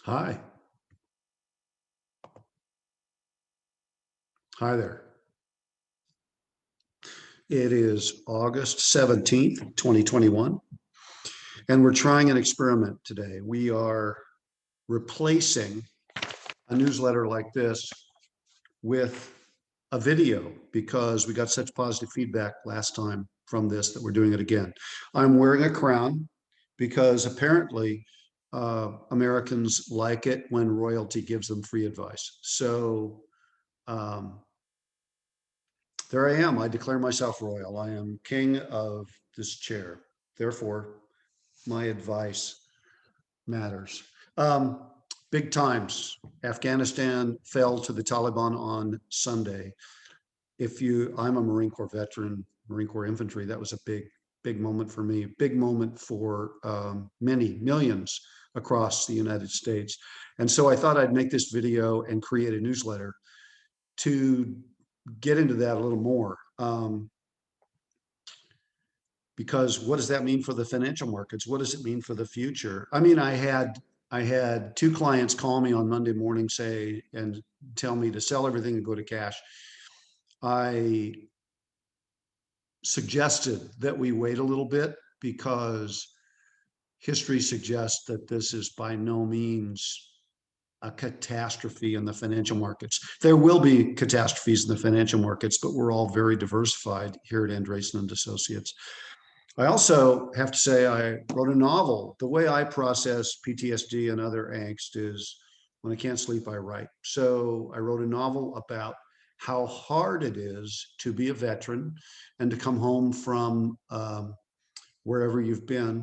Hi. Hi there. It is August 17th, 2021, and we're trying an experiment today. We are replacing a newsletter like this with a video because we got such positive feedback last time from this that we're doing it again. I'm wearing a crown because apparently Americans like it when royalty gives them free advice. So um, there I am. I declare myself royal. I am king of this chair. Therefore, my advice matters. Big times. Afghanistan fell to the Taliban on Sunday. I'm a Marine Corps veteran, Marine Corps infantry. That was a big moment for me. Big moment for many millions across the United States. And so I thought I'd make this video and create a newsletter to get into that a little more. Because what does that mean for the financial markets? What does it mean for the future? I mean, I had two clients call me on Monday morning and tell me to sell everything and go to cash. I suggested that we wait a little bit because history suggests that this is by no means a catastrophe in the financial markets. There will be catastrophes in the financial markets, but we're all very diversified here at Andreessen and Associates. I also have to say I wrote a novel. The way I process PTSD and other angst is when I can't sleep, I write. So I wrote a novel about how hard it is to be a veteran and to come home from wherever you've been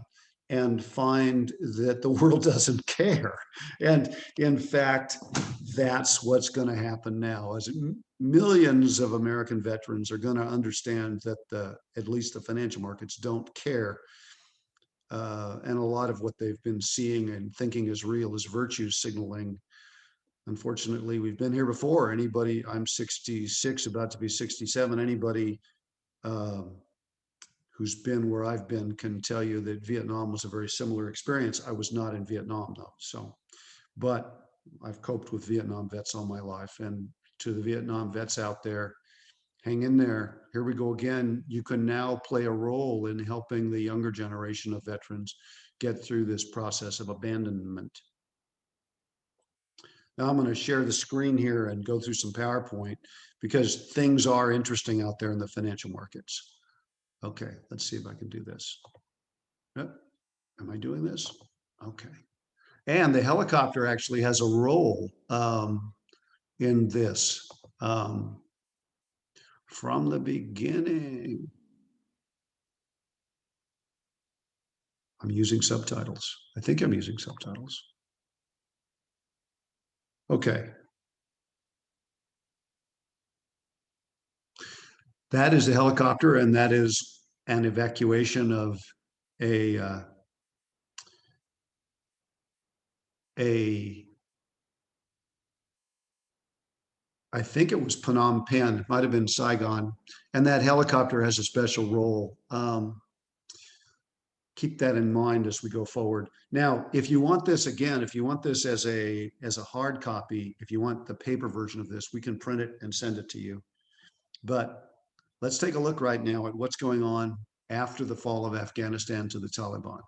and find that the world doesn't care. And in fact, that's what's going to happen now. As millions of American veterans are going to understand that at least the financial markets don't care. And a lot of what they've been seeing and thinking is real is virtue signaling. Unfortunately, we've been here before. I'm 66, about to be 67. Anybody who's been where I've been can tell you that Vietnam was a very similar experience. I was not in Vietnam though. But I've coped with Vietnam vets all my life. And to the Vietnam vets out there, hang in there. Here we go again. You can now play a role in helping the younger generation of veterans get through this process of abandonment. Now I'm going to share the screen here and go through some PowerPoint because things are interesting out there in the financial markets. Okay, let's see if I can do this. Yep. Am I doing this? Okay. And the helicopter actually has a role in this from the beginning. I'm using subtitles. I think I'm using subtitles. Okay. That is the helicopter, and that is an evacuation of a I think it was Phnom Penh, it might have been Saigon, and that helicopter has a special role. Keep that in mind as we go forward. Now, if you want this again, if you want this as a hard copy, if you want the paper version of this, we can print it and send it to you. But let's take a look right now at what's going on after the fall of Afghanistan to the Taliban.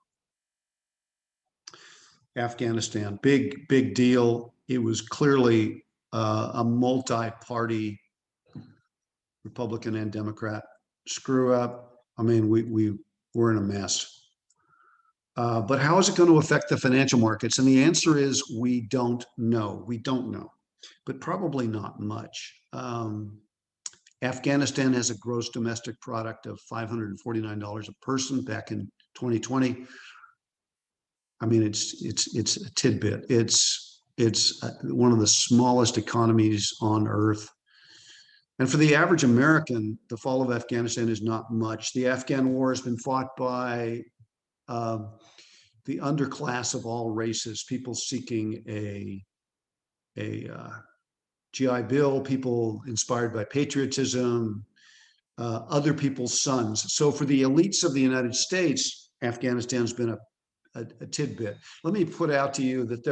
Afghanistan, big deal. It was clearly a multi-party Republican and Democrat screw up. I mean, we were in a mess. But how is it going to affect the financial markets? And the answer is we don't know. We don't know, but probably not much. Afghanistan has a gross domestic product of $549 a person back in 2020. I mean, it's a tidbit. It's one of the smallest economies on earth. And for the average American, the fall of Afghanistan is not much. The Afghan war has been fought by the underclass of all races, people seeking a GI Bill, people inspired by patriotism, other people's sons. So for the elites of the United States, Afghanistan's been a tidbit. Let me put out to you that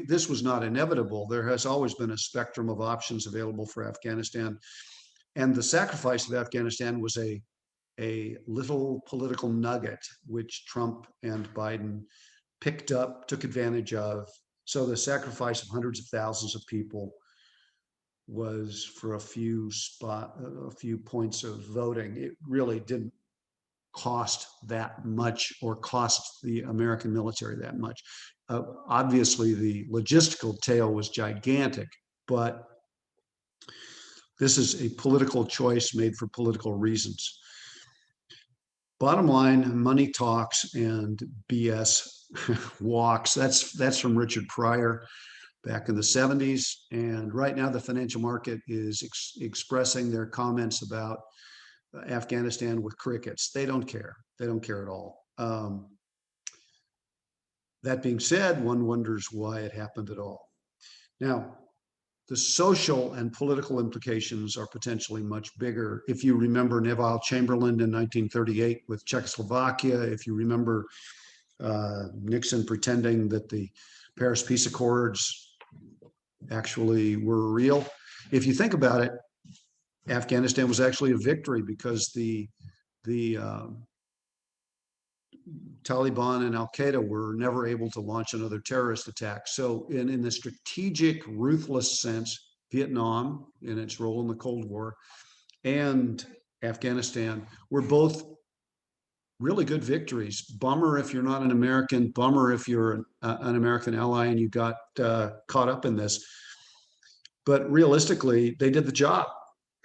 this was not inevitable. There has always been a spectrum of options available for Afghanistan. And the sacrifice of Afghanistan was a little political nugget, which Trump and Biden picked up, took advantage of. So the sacrifice of hundreds of thousands of people was for a few points of voting. It really didn't cost that much or cost the American military that much. Obviously, the logistical tail was gigantic, but this is a political choice made for political reasons. Bottom line, money talks and BS walks. That's from Richard Pryor back in the 70s. And right now the financial market is expressing their comments about Afghanistan with crickets. They don't care. They don't care at all. That being said, one wonders why it happened at all. Now, the social and political implications are potentially much bigger. If you remember Neville Chamberlain in 1938 with Czechoslovakia, if you remember Nixon pretending that the Paris Peace Accords actually were real. If you think about it, Afghanistan was actually a victory because the Taliban and Al-Qaeda were never able to launch another terrorist attack. So in the strategic, ruthless sense, Vietnam, in its role in the Cold War, and Afghanistan were both really good victories. Bummer if you're not an American, bummer if you're an American ally and you got caught up in this. But realistically, they did the job.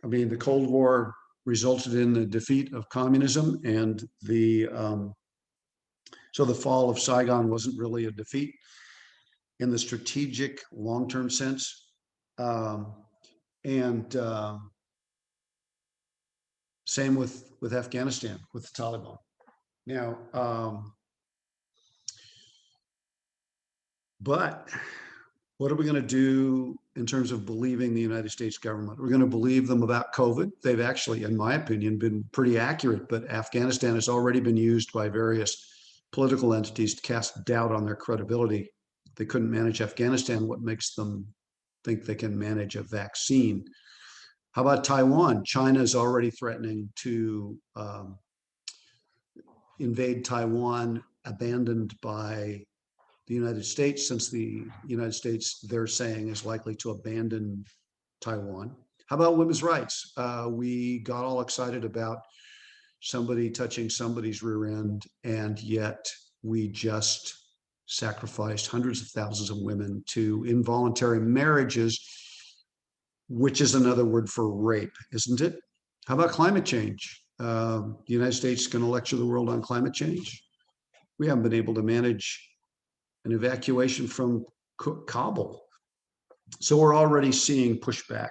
I mean, the Cold War resulted in the defeat of communism, and so the fall of Saigon wasn't really a defeat in the strategic long-term sense. Same with Afghanistan, with the Taliban. Now, but what are we going to do in terms of believing the United States government? We're going to believe them about COVID. They've actually, in my opinion, been pretty accurate, but Afghanistan has already been used by various political entities to cast doubt on their credibility. They couldn't manage Afghanistan. What makes them think they can manage a vaccine? How about Taiwan? China is already threatening to invade Taiwan, abandoned by the United States, since the United States, they're saying, is likely to abandon Taiwan. How about women's rights? We got all excited about somebody touching somebody's rear end, and yet we just sacrificed hundreds of thousands of women to involuntary marriages, which is another word for rape, isn't it? How about climate change? The United States is going to lecture the world on climate change. We haven't been able to manage an evacuation from Kabul. So we're already seeing pushback.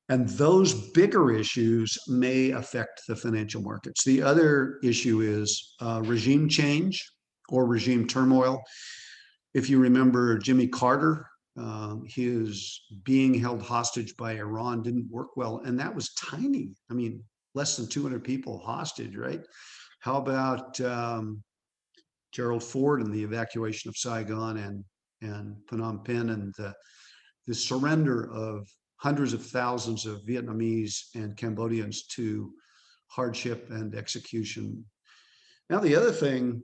And those bigger issues may affect the financial markets. The other issue is regime change or regime turmoil. If you remember Jimmy Carter, his being held hostage by Iran didn't work well, and that was tiny. I mean, less than 200 people hostage, right? How about Gerald Ford and the evacuation of Saigon and Phnom Penh, and the surrender of hundreds of thousands of Vietnamese and Cambodians to hardship and execution. Now, the other thing,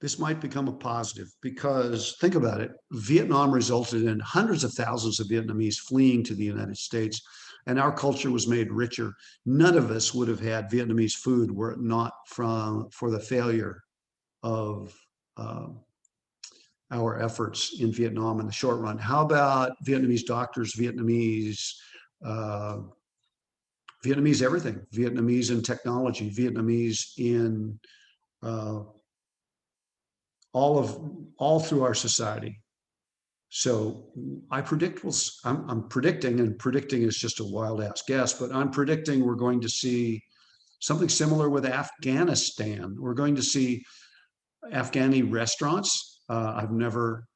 this might become a positive, because think about it, Vietnam resulted in hundreds of thousands of Vietnamese fleeing to the United States, and our culture was made richer. None of us would have had Vietnamese food were it not for the failure of our efforts in Vietnam in the short run. How about Vietnamese doctors, Vietnamese everything, Vietnamese in technology, Vietnamese in all through our society. So I predict I'm predicting, and predicting is just a wild ass guess, but I'm predicting we're going to see something similar with Afghanistan. We're going to see Afghani restaurants. I've never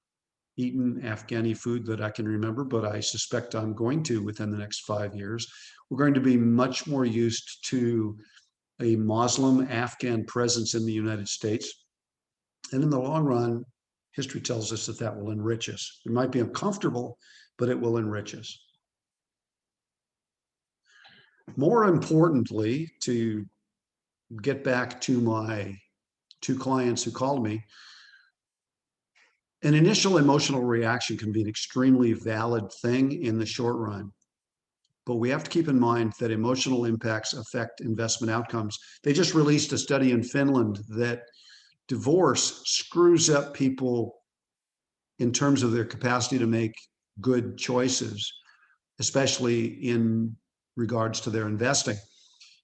eaten Afghani food that I can remember, but I suspect I'm going to within the next 5 years. We're going to be much more used to a Muslim Afghan presence in the United States. And in the long run, history tells us that that will enrich us. It might be uncomfortable, but it will enrich us. More importantly, to get back to my two clients who called me, an initial emotional reaction can be an extremely valid thing in the short run. But we have to keep in mind that emotional impacts affect investment outcomes. They just released a study in Finland that divorce screws up people in terms of their capacity to make good choices, especially in regards to their investing.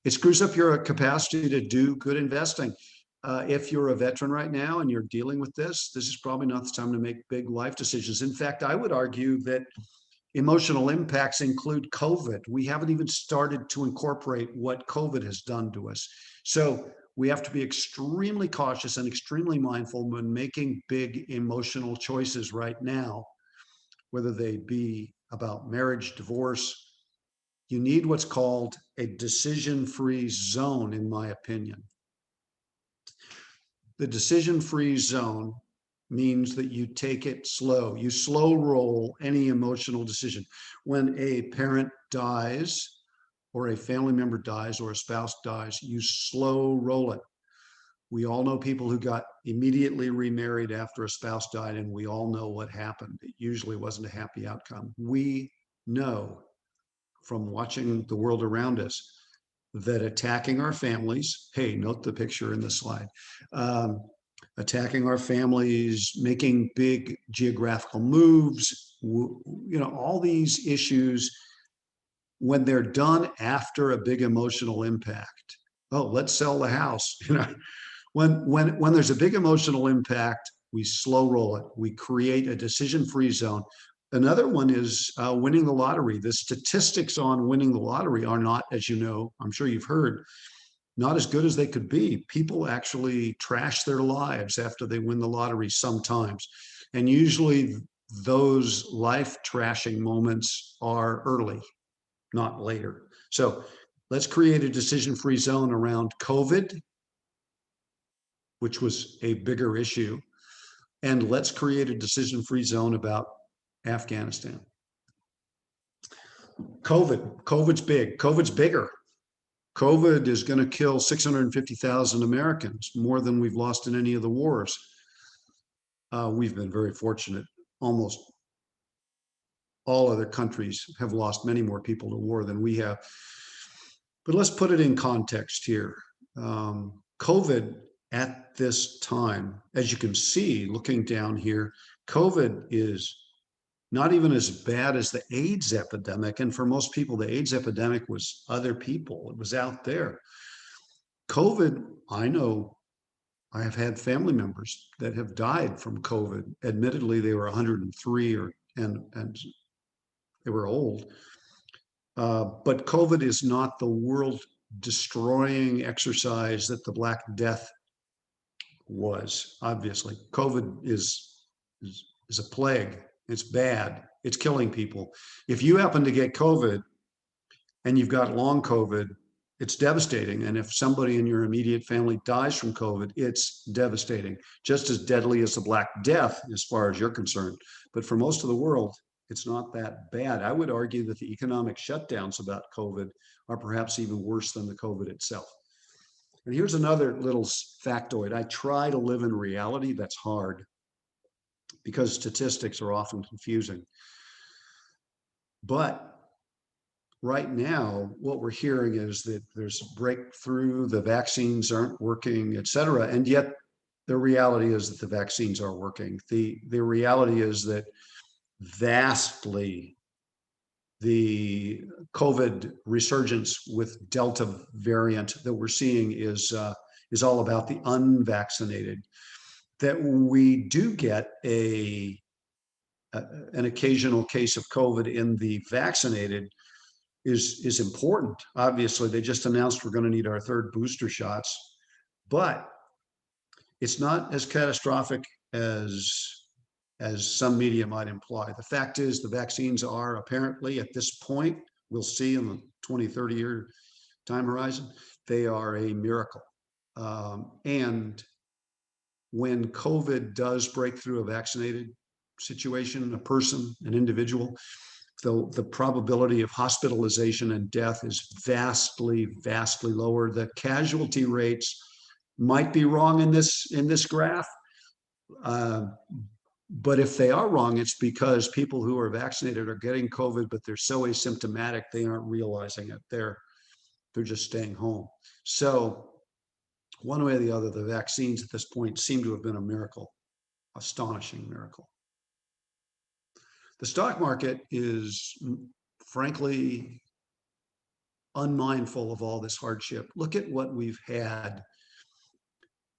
It screws up your capacity to do good investing. If you're a veteran right now and you're dealing with this is probably not the time to make big life decisions. In fact, I would argue that emotional impacts include COVID. We haven't even started to incorporate what COVID has done to us. So we have to be extremely cautious and extremely mindful when making big emotional choices right now, whether they be about marriage, divorce. You need what's called a decision-free zone, in my opinion. The decision-free zone means that you take it slow. You slow roll any emotional decision. When a parent dies, or a family member dies, or a spouse dies, you slow roll it. We all know people who got immediately remarried after a spouse died, and we all know what happened. It usually wasn't a happy outcome. We know from watching the world around us that attacking our families, hey, note the picture in the slide, attacking our families, making big geographical moves, all these issues, when they're done after a big emotional impact. Oh, let's sell the house. When there's a big emotional impact, we slow roll it. We create a decision-free zone. Another one is winning the lottery. The statistics on winning the lottery are not, as you know, I'm sure you've heard, not as good as they could be. People actually trash their lives after they win the lottery sometimes. And usually those life trashing moments are early, not later. So let's create a decision-free zone around COVID, which was a bigger issue. And let's create a decision-free zone about Afghanistan. COVID's big. COVID's bigger. COVID is going to kill 650,000 Americans, more than we've lost in any of the wars. We've been very fortunate. Almost all other countries have lost many more people to war than we have. But let's put it in context here. COVID at this time, as you can see, looking down here, COVID is not even as bad as the AIDS epidemic. And for most people, the AIDS epidemic was other people. It was out there. COVID, I know I have had family members that have died from COVID. Admittedly, they were 103 and they were old. But COVID is not the world destroying exercise that the Black Death was. Obviously, COVID is a plague. It's bad. It's killing people. If you happen to get COVID and you've got long COVID, it's devastating. And if somebody in your immediate family dies from COVID, it's devastating, just as deadly as the Black Death, as far as you're concerned. But for most of the world, it's not that bad. I would argue that the economic shutdowns about COVID are perhaps even worse than the COVID itself. And here's another little factoid. I try to live in reality. That's hard because statistics are often confusing. But right now, what we're hearing is that there's a breakthrough, the vaccines aren't working, et cetera. And yet the reality is that the vaccines are working. The reality is that vastly the COVID resurgence with Delta variant that we're seeing is all about the unvaccinated. That we do get an occasional case of COVID in the vaccinated is important. Obviously, they just announced we're going to need our third booster shots, but it's not as catastrophic as some media might imply. The fact is the vaccines are apparently at this point, we'll see in the 20, 30-year time horizon, they are a miracle. And when COVID does break through a vaccinated situation, a person, an individual, the probability of hospitalization and death is vastly, vastly lower. The casualty rates might be wrong in this graph, but if they are wrong, it's because people who are vaccinated are getting COVID, but they're so asymptomatic they aren't realizing it. They're just staying home. So one way or the other, the vaccines at this point seem to have been a miracle, astonishing miracle. The stock market is, frankly, unmindful of all this hardship. Look at what we've had.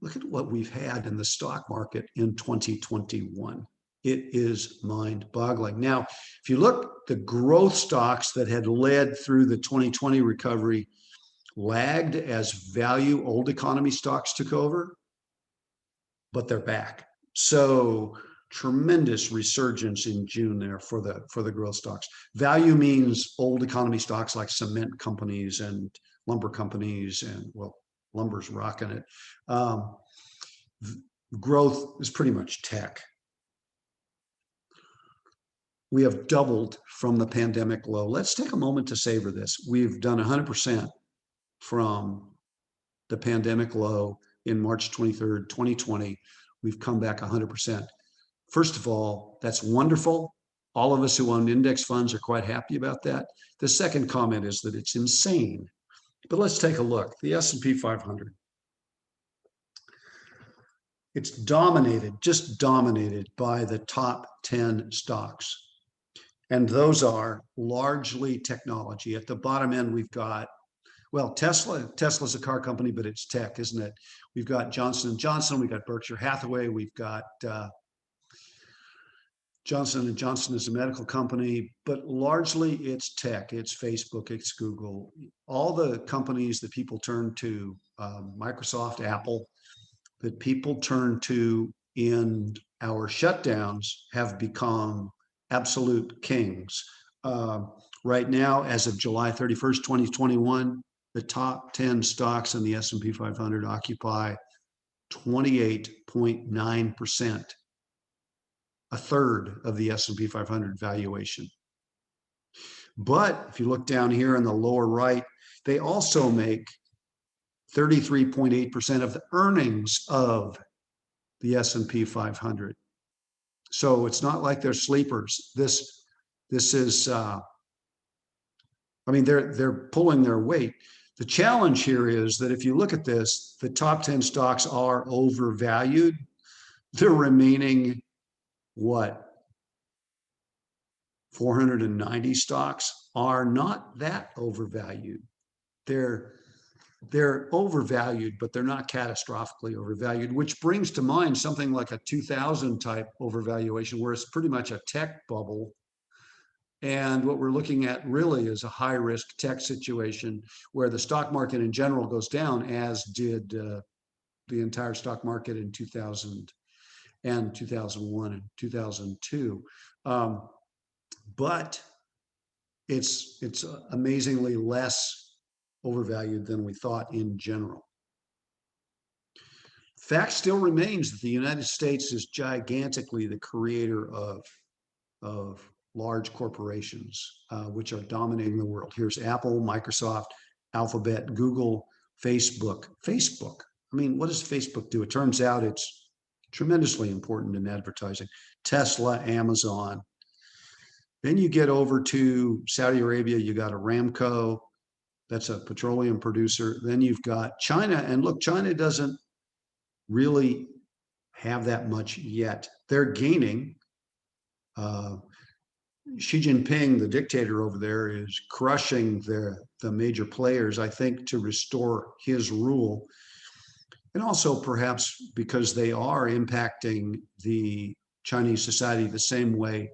Look at what we've had in the stock market in 2021. It is mind-boggling. Now, if you look, the growth stocks that had led through the 2020 recovery lagged as value old economy stocks took over, but they're back. So tremendous resurgence in June there for the growth stocks. Value means old economy stocks like cement companies and lumber companies, and well, lumber's rocking it. Growth is pretty much tech. We have doubled from the pandemic low. Let's take a moment to savor this. We've done 100% from the pandemic low in March 23rd, 2020. We've come back 100%. First of all, that's wonderful. All of us who own index funds are quite happy about that. The second comment is that it's insane. But let's take a look. The S&P 500. It's dominated, just dominated by the top 10 stocks. And those are largely technology. At the bottom end, we've got, well, Tesla's a car company, but it's tech, isn't it? We've got Johnson & Johnson, we've got Berkshire Hathaway, we've got Johnson & Johnson is a medical company, but largely it's tech, it's Facebook, it's Google. All the companies that people turn to, Microsoft, Apple, that people turn to in our shutdowns have become absolute kings. Right now, as of July 31st, 2021, the top 10 stocks in the S&P 500 occupy 28.9%, a third of the S&P 500 valuation. But if you look down here in the lower right, they also make 33.8% of the earnings of the S&P 500. So it's not like they're sleepers. This is, I mean, they're pulling their weight. The challenge here is that if you look at this, the top 10 stocks are overvalued. The remaining, what, 490 stocks are not that overvalued. They're overvalued, but they're not catastrophically overvalued, which brings to mind something like a 2000 type overvaluation, where it's pretty much a tech bubble. And what we're looking at really is a high risk tech situation where the stock market in general goes down, as did the entire stock market in 2000 and 2001 and 2002. But it's amazingly less overvalued than we thought in general. Fact still remains that the United States is gigantically the creator of large corporations, which are dominating the world. Here's Apple, Microsoft, Alphabet, Google, Facebook. Facebook. I mean, what does Facebook do? It turns out it's tremendously important in advertising. Tesla, Amazon. Then you get over to Saudi Arabia, you got Aramco. That's a petroleum producer. Then you've got China. And look, China doesn't really have that much yet. They're gaining. Xi Jinping, the dictator over there, is crushing the major players, I think, to restore his rule. And also perhaps because they are impacting the Chinese society the same way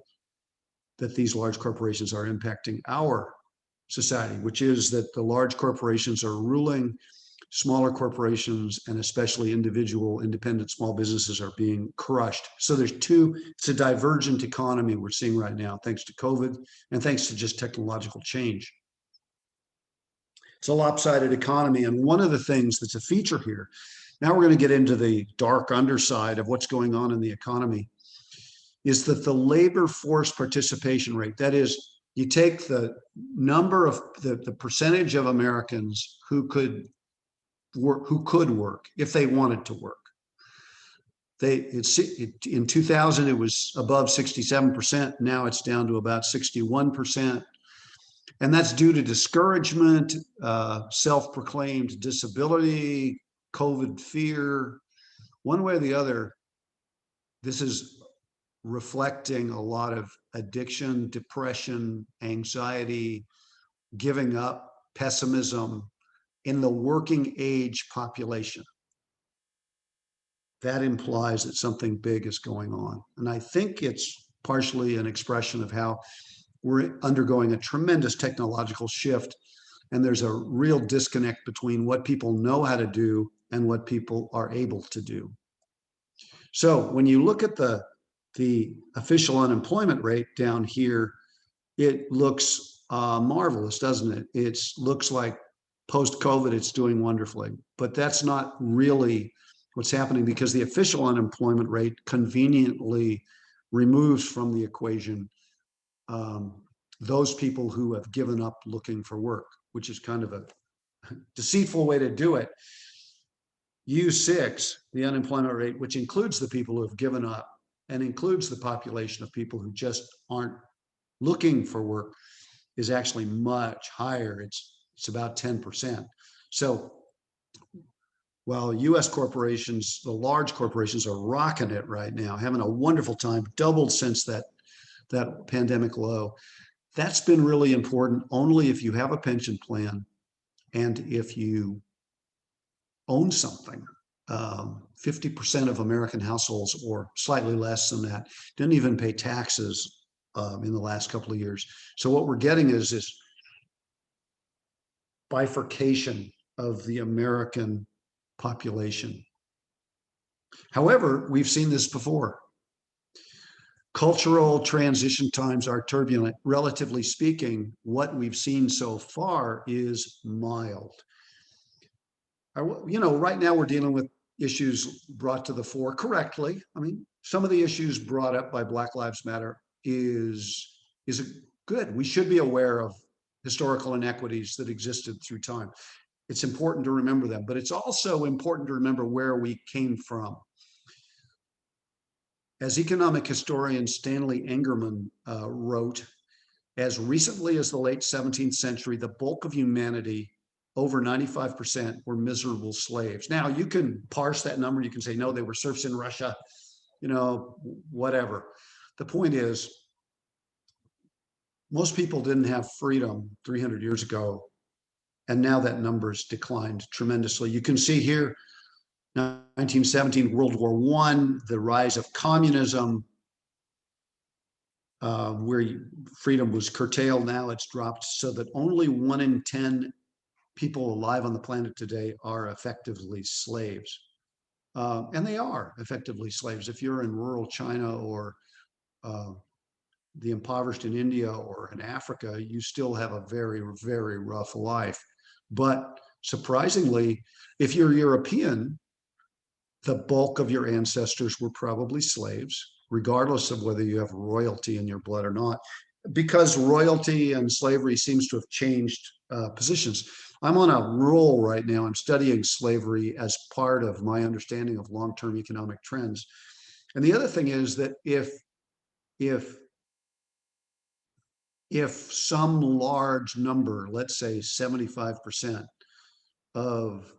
that these large corporations are impacting our society, which is that the large corporations are ruling, smaller corporations and especially individual independent small businesses are being crushed. So it's a divergent economy we're seeing right now, thanks to COVID and thanks to just technological change. It's a lopsided economy. And one of the things that's a feature here, now we're going to get into the dark underside of what's going on in the economy, is that the labor force participation rate, that is, you take the number of the percentage of Americans who could work if they wanted to work. In 2000, it was above 67%. Now it's down to about 61%. And that's due to discouragement, self-proclaimed disability, COVID fear. One way or the other, this is reflecting a lot of addiction, depression, anxiety, giving up, pessimism in the working age population. That implies that something big is going on. And I think it's partially an expression of how we're undergoing a tremendous technological shift. And there's a real disconnect between what people know how to do and what people are able to do. So when you look at the official unemployment rate down here, it looks marvelous, doesn't it? It looks like post-COVID, it's doing wonderfully. But that's not really what's happening, because the official unemployment rate conveniently removes from the equation those people who have given up looking for work, which is kind of a deceitful way to do it. U6, the unemployment rate, which includes the people who have given up and includes the population of people who just aren't looking for work, is actually much higher. It's about 10%. So while US corporations, the large corporations, are rocking it right now, having a wonderful time, doubled since that pandemic low. That's been really important only if you have a pension plan and if you own something. 50% of American households, or slightly less than that, didn't even pay taxes in the last couple of years. So what we're getting is this bifurcation of the American population. However, we've seen this before. Cultural transition times are turbulent. Relatively speaking, what we've seen so far is mild. Right now we're dealing with issues brought to the fore correctly. I mean, some of the issues brought up by Black Lives Matter is good. We should be aware of historical inequities that existed through time. It's important to remember them, but it's also important to remember where we came from. As economic historian Stanley Engerman wrote, as recently as the late 17th century, the bulk of humanity, over 95%, were miserable slaves. Now, you can parse that number. You can say, no, they were serfs in Russia, whatever. The point is, most people didn't have freedom 300 years ago, and now that number's declined tremendously. You can see here, 1917, World War I, the rise of communism, where freedom was curtailed. Now it's dropped so that only 1 in 10 people alive on the planet today are effectively slaves. And they are effectively slaves. If you're in rural China or the impoverished in India or in Africa, you still have a very, very rough life. But surprisingly, if you're European, the bulk of your ancestors were probably slaves, regardless of whether you have royalty in your blood or not, because royalty and slavery seems to have changed positions. I'm on a roll right now. I'm studying slavery as part of my understanding of long-term economic trends. And the other thing is that if some large number, let's say 75% of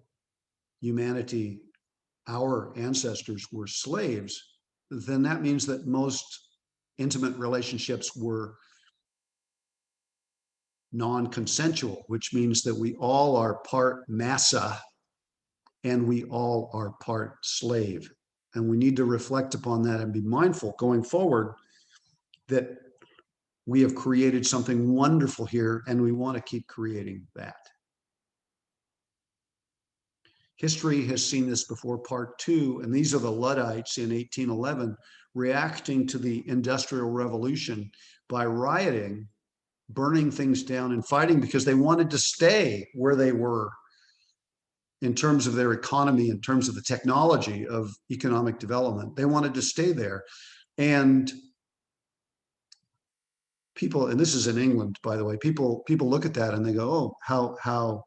humanity, our ancestors, were slaves, then that means that most intimate relationships were non-consensual, which means that we all are part massa and we all are part slave. And we need to reflect upon that and be mindful going forward that we have created something wonderful here and we want to keep creating that. History has seen this before. Part 2, and these are the Luddites in 1811 reacting to the Industrial Revolution by rioting, burning things down and fighting because they wanted to stay where they were in terms of their economy, in terms of the technology of economic development. They wanted to stay there. And people, and this is in England, by the way, people look at that and they go, oh, how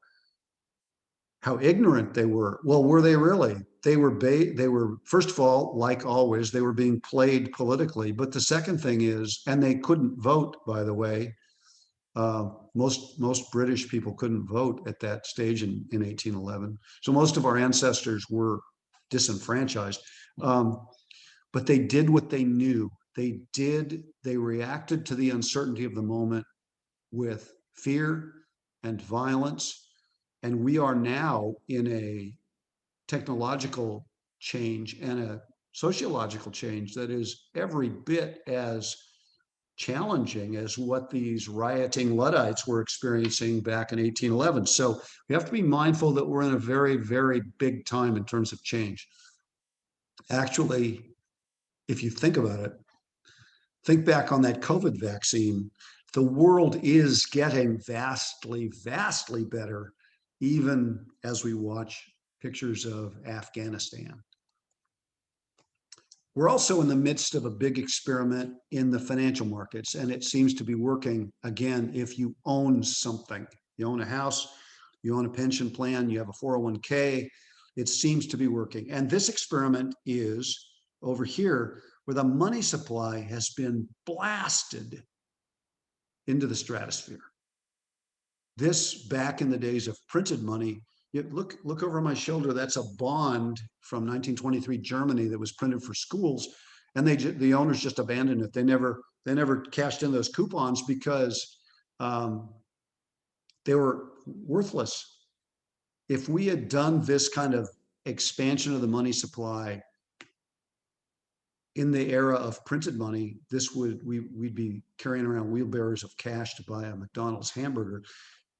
ignorant they were. Well, were they really? They were, first of all, like always, they were being played politically. But the second thing is, and they couldn't vote, by the way. Most British people couldn't vote at that stage in 1811. So most of our ancestors were disenfranchised. But they did what they knew. They reacted to the uncertainty of the moment with fear and violence. And we are now in a technological change and a sociological change that is every bit as challenging as what these rioting Luddites were experiencing back in 1811. So we have to be mindful that we're in a very, very big time in terms of change. Actually, if you think about it, think back on that COVID vaccine. The world is getting vastly, vastly better, even as we watch pictures of Afghanistan. We're also in the midst of a big experiment in the financial markets, and it seems to be working. Again, if you own something, you own a house, you own a pension plan, you have a 401k, it seems to be working. And this experiment is over here where the money supply has been blasted into the stratosphere. This, back in the days of printed money, look over my shoulder, that's a bond from 1923 Germany that was printed for schools, and the owners just abandoned it. They never cashed in those coupons because they were worthless. If we had done this kind of expansion of the money supply in the era of printed money, we'd be carrying around wheelbarrows of cash to buy a McDonald's hamburger.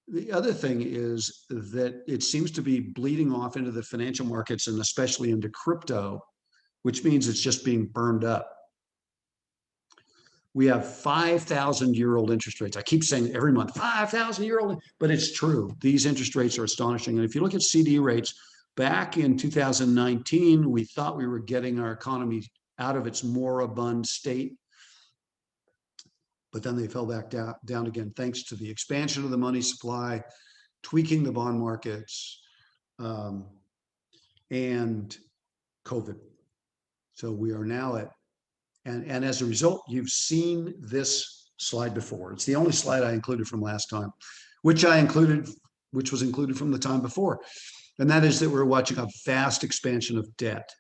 The other thing is that it seems to be bleeding off into the financial markets and especially into crypto, which means it's just being burned up. We have 5,000-year-old interest rates. I keep saying every month, 5,000-year-old, but it's true. These interest rates are astonishing. And if you look at CD rates, back in 2019, we thought we were getting our economy out of its moribund state. But then they fell back down again, thanks to the expansion of the money supply, tweaking the bond markets, and COVID. So we are now at, and as a result, you've seen this slide before. It's the only slide I included from last time, which was included from the time before. And that is that we're watching a vast expansion of debt.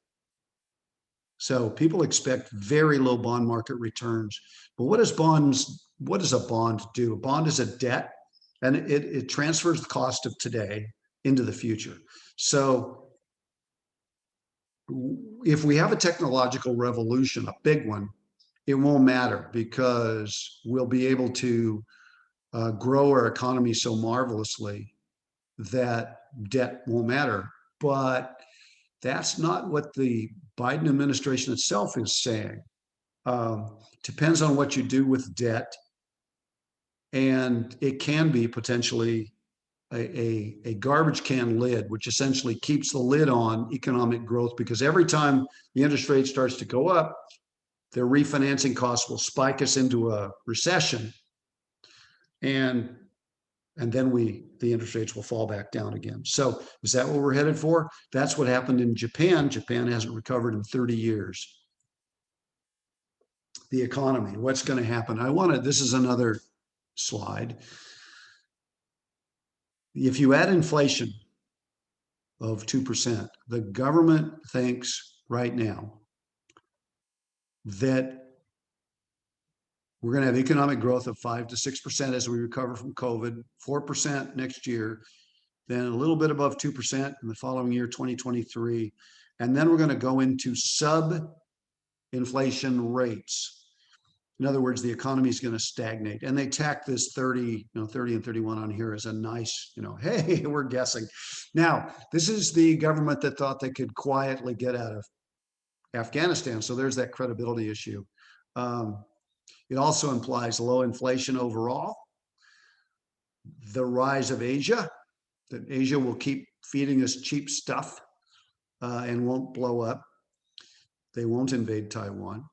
So people expect very low bond market returns. But what does a bond do? A bond is a debt, and it transfers the cost of today into the future. So if we have a technological revolution, a big one, it won't matter because we'll be able to grow our economy so marvelously that debt won't matter. But that's not what the Biden administration itself is saying. Depends on what you do with debt. And it can be potentially a garbage can lid, which essentially keeps the lid on economic growth, because every time the interest rate starts to go up, their refinancing costs will spike us into a recession. And then the interest rates will fall back down again. So is that what we're headed for? That's what happened in Japan. Japan hasn't recovered in 30 years. The economy, what's going to happen? This is another slide. If you add inflation of 2%, the government thinks right now that we're going to have economic growth of 5 to 6% as we recover from COVID, 4% next year, then a little bit above 2% in the following year, 2023. And then we're going to go into sub-inflation rates. In other words, the economy is going to stagnate. And they tack this 30 and 31 on here as a nice, hey, we're guessing. Now, this is the government that thought they could quietly get out of Afghanistan. So there's that credibility issue. It also implies low inflation overall. the rise of Asia, that Asia will keep feeding us cheap stuff and won't blow up. They won't invade Taiwan.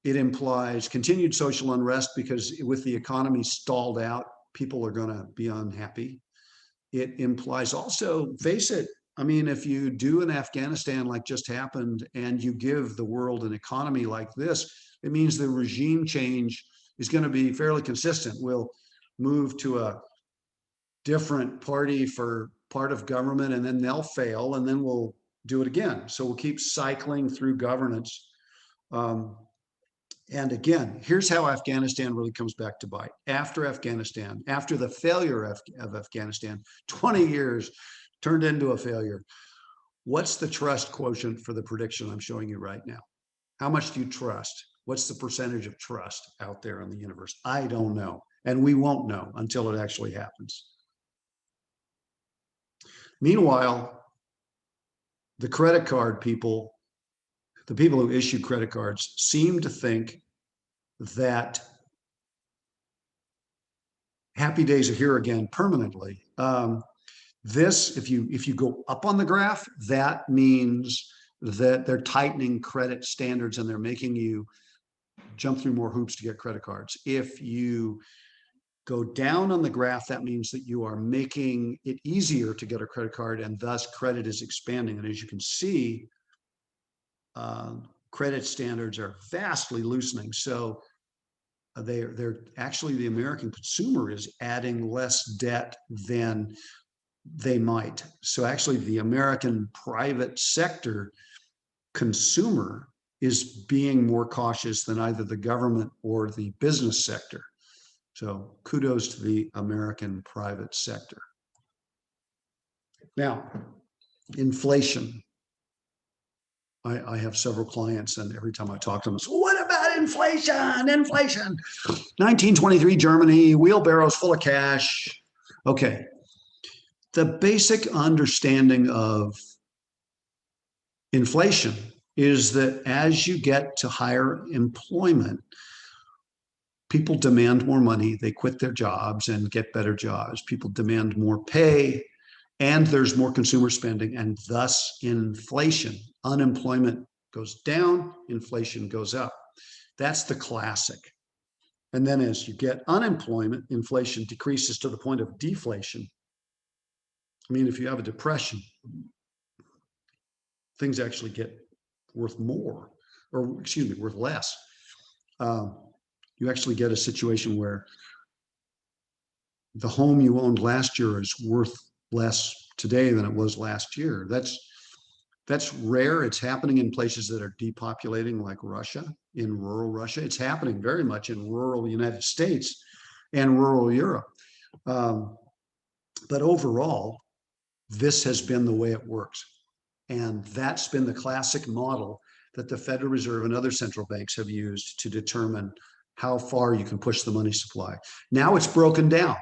It implies continued social unrest because with the economy stalled out, people are going to be unhappy. It implies also, face it, I mean, if you do in Afghanistan like just happened and you give the world an economy like this, it means the regime change is going to be fairly consistent. We'll move to a different party for part of government and then they'll fail and then we'll do it again. So we'll keep cycling through governance. And again, here's how Afghanistan really comes back to bite. After Afghanistan, after the failure of Afghanistan, 20 years turned into a failure. What's the trust quotient for the prediction I'm showing you right now? How much do you trust? What's the percentage of trust out there in the universe? I don't know. And we won't know until it actually happens. Meanwhile, the credit card people, the people who issue credit cards, seem to think that happy days are here again permanently. This, if you go up on the graph, that means that they're tightening credit standards and they're making you jump through more hoops to get credit cards. If you go down on the graph, that means that you are making it easier to get a credit card and thus credit is expanding. And as you can see, credit standards are vastly loosening. So they're actually, the American consumer is adding less debt than they might. So actually the American private sector consumer is being more cautious than either the government or the business sector. So kudos to the American private sector. Now, inflation. I have several clients and every time I talk to them, so what about inflation? Inflation. 1923 Germany, wheelbarrows full of cash. Okay. The basic understanding of inflation is that as you get to higher employment, people demand more money, they quit their jobs and get better jobs. People demand more pay, and there's more consumer spending, and thus inflation. Unemployment goes down, inflation goes up. That's the classic. And then as you get unemployment, inflation decreases to the point of deflation. I mean, if you have a depression, things actually get worth more, or excuse me, worth less. You actually get a situation where the home you owned last year is worth less today than it was last year. That's rare. It's happening in places that are depopulating, like Russia, in rural Russia. It's happening very much in rural United States and rural Europe. But overall, this has been the way it works. And that's been the classic model that the Federal Reserve and other central banks have used to determine how far you can push the money supply. Now it's broken down.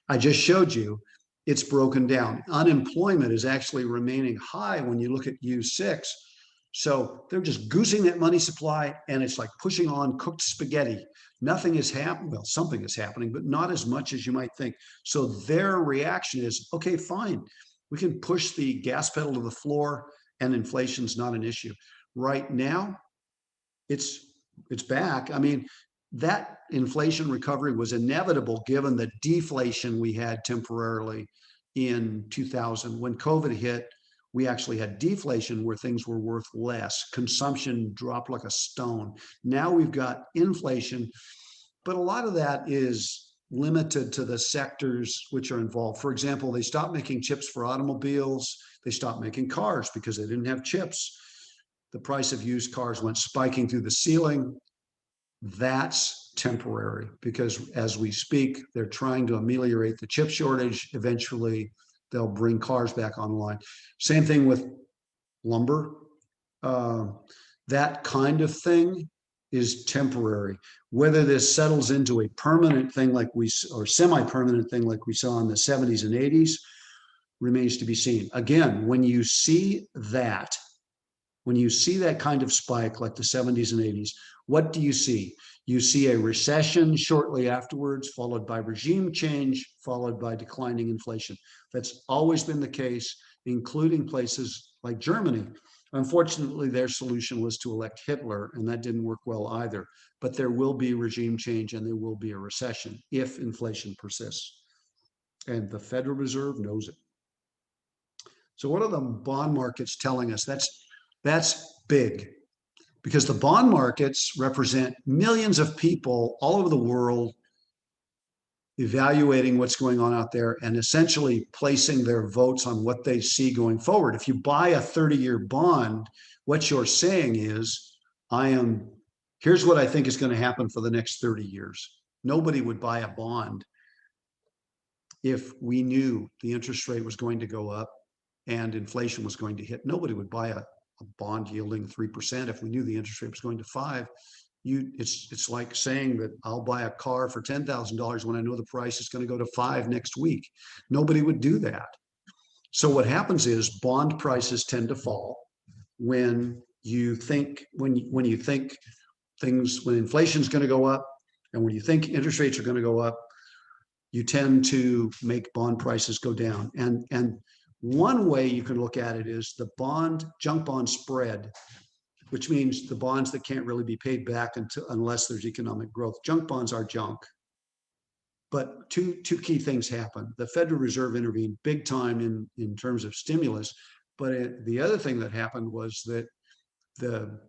I just showed you it's broken down. Unemployment is actually remaining high when you look at U6. So they're just goosing that money supply and it's like pushing on cooked spaghetti. Nothing is happening. Well, something is happening, but not as much as you might think. So their reaction is, okay, fine. We can push the gas pedal to the floor and inflation's not an issue. Right now, it's back. I mean, that inflation recovery was inevitable given the deflation we had temporarily in 2000. When COVID hit, we actually had deflation where things were worth less. Consumption dropped like a stone. Now we've got inflation, but a lot of that is limited to the sectors which are involved. For example, they stopped making chips for automobiles. They stopped making cars because they didn't have chips. The price of used cars went spiking through the ceiling. That's temporary because as we speak, they're trying to ameliorate the chip shortage. Eventually, they'll bring cars back online. Same thing with lumber. That kind of thing is temporary. Whether this settles into a permanent thing like or semi-permanent thing like we saw in the 70s and 80s remains to be seen. Again, when you see that, when you see that kind of spike like the 70s and 80s, what do you see? You see a recession shortly afterwards, followed by regime change, followed by declining inflation. That's always been the case, including places like Germany. Unfortunately, their solution was to elect Hitler, and that didn't work well either. But there will be regime change and there will be a recession if inflation persists. And the Federal Reserve knows it. So what are the bond markets telling us? That's big, because the bond markets represent millions of people all over the world evaluating what's going on out there and essentially placing their votes on what they see going forward. If you buy a 30-year bond, what you're saying is, here's what I think is going to happen for the next 30 years. Nobody would buy a bond if we knew the interest rate was going to go up and inflation was going to hit. Nobody would buy a bond yielding 3% if we knew the interest rate was going to 5%. It's like saying that I'll buy a car for $10,000 when I know the price is going to go to 5 next week. Nobody would do that. So what happens is bond prices tend to fall when you think when inflation is going to go up, and when you think interest rates are going to go up, you tend to make bond prices go down. And one way you can look at it is the junk bond spread, which means the bonds that can't really be paid back unless there's economic growth. Junk bonds are junk. But two key things happen. The Federal Reserve intervened big time in terms of stimulus. But the other thing that happened was that the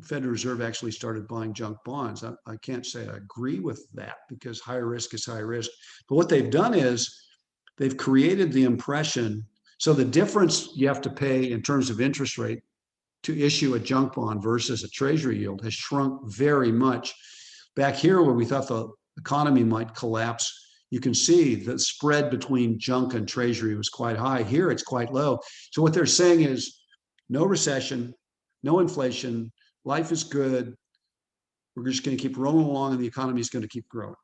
Federal Reserve actually started buying junk bonds. I can't say I agree with that, because high risk is high risk. But what they've done is they've created the impression. So the difference you have to pay in terms of interest rate to issue a junk bond versus a treasury yield has shrunk very much. Back here, where we thought the economy might collapse, you can see the spread between junk and treasury was quite high. Here, it's quite low. So what they're saying is no recession, no inflation, life is good. We're just going to keep rolling along and the economy is going to keep growing.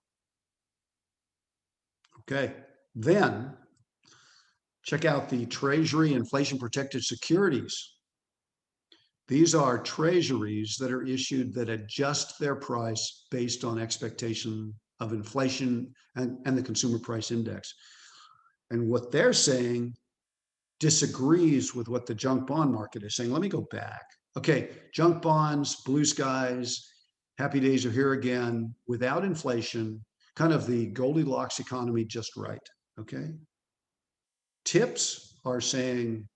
Okay, then check out the Treasury inflation protected securities. These are treasuries that are issued that adjust their price based on expectation of inflation and the consumer price index. And what they're saying disagrees with what the junk bond market is saying. Let me go back. Okay, junk bonds, blue skies, happy days are here again, without inflation, kind of the Goldilocks economy just right, okay? Tips are saying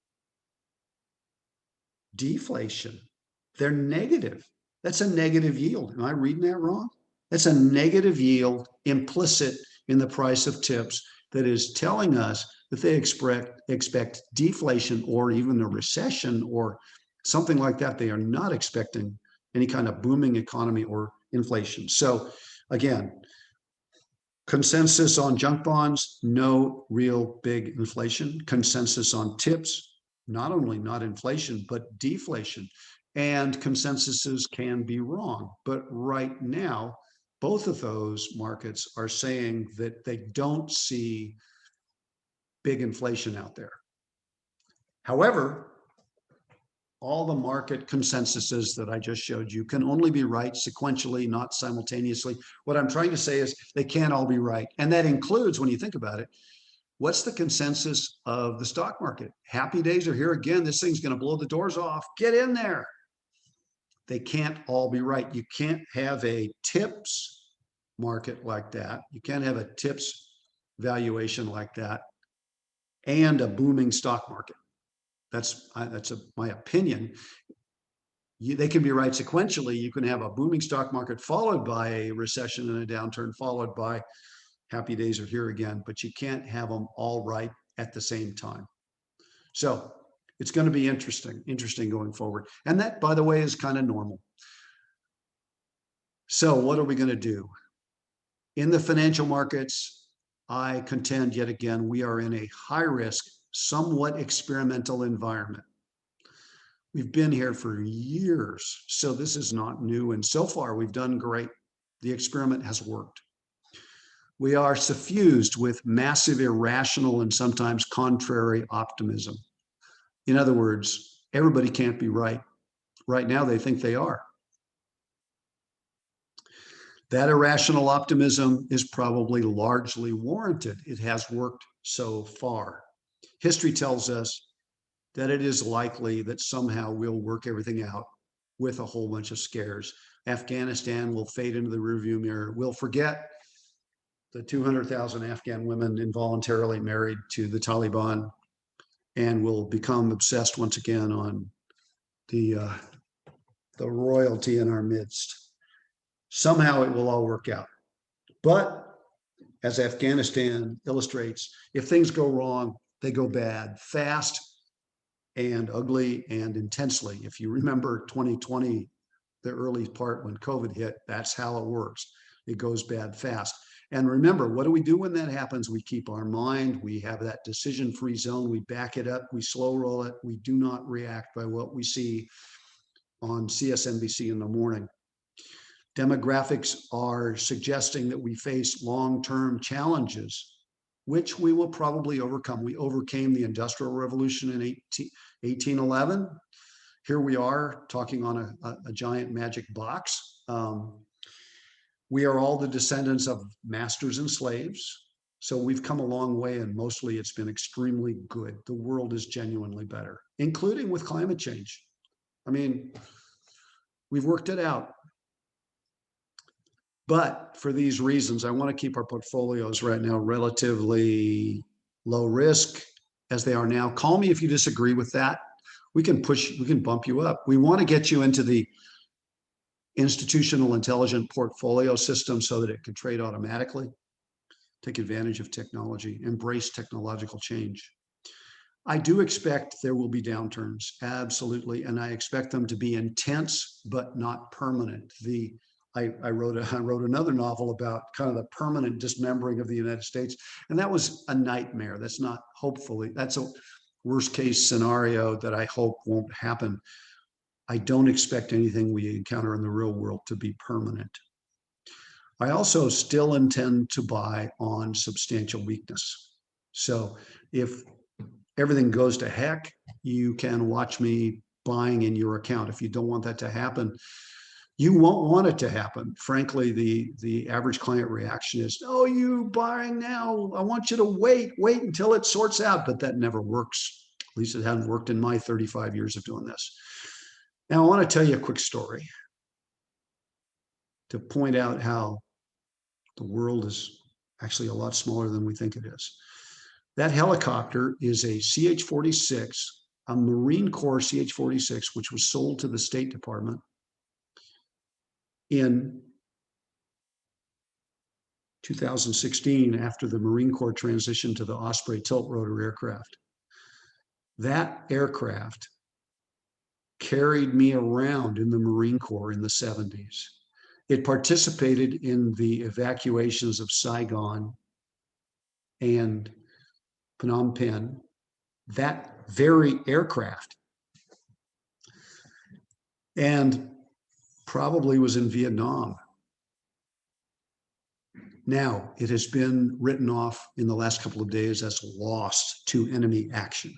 deflation. They're negative. That's a negative yield. Am I reading that wrong? That's a negative yield implicit in the price of tips that is telling us that they expect deflation or even a recession or something like that. They are not expecting any kind of booming economy or inflation. So again, consensus on junk bonds, no real big inflation. Consensus on tips, not only not inflation, but deflation. And consensuses can be wrong. But right now, both of those markets are saying that they don't see big inflation out there. However, all the market consensuses that I just showed you can only be right sequentially, not simultaneously. What I'm trying to say is they can't all be right. And that includes, when you think about it, what's the consensus of the stock market? Happy days are here again. This thing's going to blow the doors off. Get in there. They can't all be right. You can't have a tips market like that. You can't have a tips valuation like that and a booming stock market. That's my opinion. They can be right sequentially. You can have a booming stock market followed by a recession and a downturn, followed by happy days are here again, but you can't have them all right at the same time. So it's going to be interesting going forward. And that, by the way, is kind of normal. So what are we going to do? In the financial markets, I contend yet again, we are in a high risk, somewhat experimental environment. We've been here for years, so this is not new. And so far, we've done great. The experiment has worked. We are suffused with massive irrational and sometimes contrary optimism. In other words, everybody can't be right. right now they think they are. That irrational optimism is probably largely warranted. It has worked so far. History tells us that it is likely that somehow we'll work everything out with a whole bunch of scares. Afghanistan will fade into the rearview mirror. We'll forget the 200,000 Afghan women involuntarily married to the Taliban, and we'll become obsessed once again on the royalty in our midst. Somehow it will all work out. But as Afghanistan illustrates, if things go wrong, they go bad, fast and ugly and intensely. If you remember 2020, the early part when COVID hit, that's how it works. It goes bad fast. And remember, what do we do when that happens? We keep our mind, we have that decision-free zone, we back it up, we slow roll it, we do not react by what we see on CSNBC in the morning. Demographics are suggesting that we face long-term challenges, which we will probably overcome. We overcame the Industrial Revolution in 1811. Here we are talking on a giant magic box. We are all the descendants of masters and slaves. So we've come a long way, and mostly it's been extremely good. The world is genuinely better, including with climate change. I mean, we've worked it out. But for these reasons, I want to keep our portfolios right now relatively low risk as they are now. Call me if you disagree with that. We can bump you up. We want to get you into the institutional intelligent portfolio system so that it can trade automatically, take advantage of technology, embrace technological change. I do expect there will be downturns, absolutely, and I expect them to be intense but not permanent. I wrote another novel about kind of the permanent dismembering of the United States, and that was a nightmare. That's not, hopefully, that's a worst case scenario that I hope won't happen. I don't expect anything we encounter in the real world to be permanent. I also still intend to buy on substantial weakness. So if everything goes to heck, you can watch me buying in your account. If you don't want that to happen, you won't want it to happen. Frankly, the average client reaction is, oh, you buying now? I want you to wait until it sorts out. But that never works. At least it hasn't worked in my 35 years of doing this. Now, I want to tell you a quick story to point out how the world is actually a lot smaller than we think it is. That helicopter is a CH-46, a Marine Corps CH-46, which was sold to the State Department in 2016 after the Marine Corps transitioned to the Osprey tilt rotor aircraft. That aircraft carried me around in the Marine Corps in the 70s. It participated in the evacuations of Saigon and Phnom Penh, that very aircraft, and probably was in Vietnam. Now, it has been written off in the last couple of days as lost to enemy action.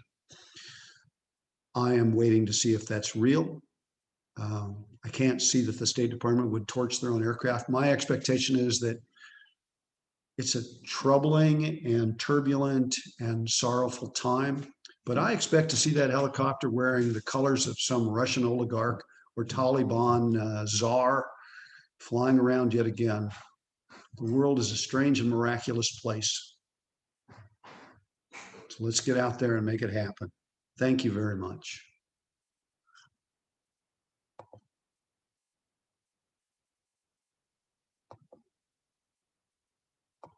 I am waiting to see if that's real. I can't see that the State Department would torch their own aircraft. My expectation is that it's a troubling and turbulent and sorrowful time, but I expect to see that helicopter wearing the colors of some Russian oligarch or Taliban czar flying around yet again. The world is a strange and miraculous place. So let's get out there and make it happen. Thank you very much.